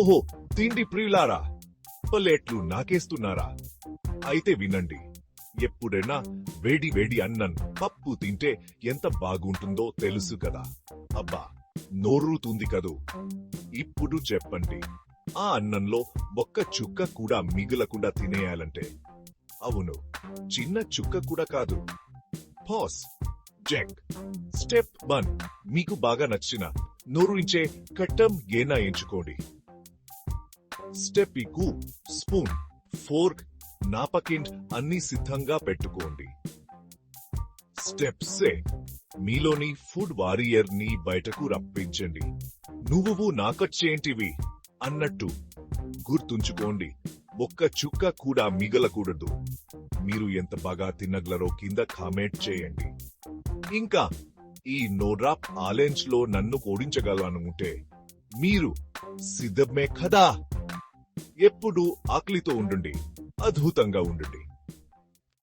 ఓహో, తిండి ప్రియులారా, ప్లేట్లు నాకేస్తున్నారా? అయితే వినండి, ఎప్పుడైనా వేడి వేడి అన్నం పప్పు తింటే ఎంత బాగుంటుందో తెలుసు కదా. అబ్బా, నోరూతుంది కదూ. ఇప్పుడు చెప్పండి, ఆ అన్నంలో ఒక్క చుక్క కూడా మిగలకుండా తినేయాలంటే? అవును, చిన్న చుక్క కూడా కాదు. Pass, check. స్టెప్ 1, మీకు బాగా నచ్చిన నోరుంచే కట్టం ఏనా ఎంచుకోండి. స్టెప్ 2, స్పూన్, ఫోర్క్, నాపకిన్ అన్ని సిద్ధంగా పెట్టుకోండి. స్టెప్ 3, మీలోని ఫుడ్ వారియర్ ని బయటకు రప్పించండి. నువ్వు నాకొచ్చేంటివి అన్నట్టు. గుర్తుంచుకోండి, ఒక్క చుక్క కూడా మిగలకూడదు. మీరు ఎంత బాగా తినగలరో కింద కామెంట్ చేయండి. ఇంకా ఈ నోడ్రాప్ ఛాలెంజ్ లో నన్ను ఓడించగలనుకుంటే మీరు సిద్ధమే కదా. ఎప్పుడు ఆకలితో ఉండండి, అద్భుతంగా ఉండండి.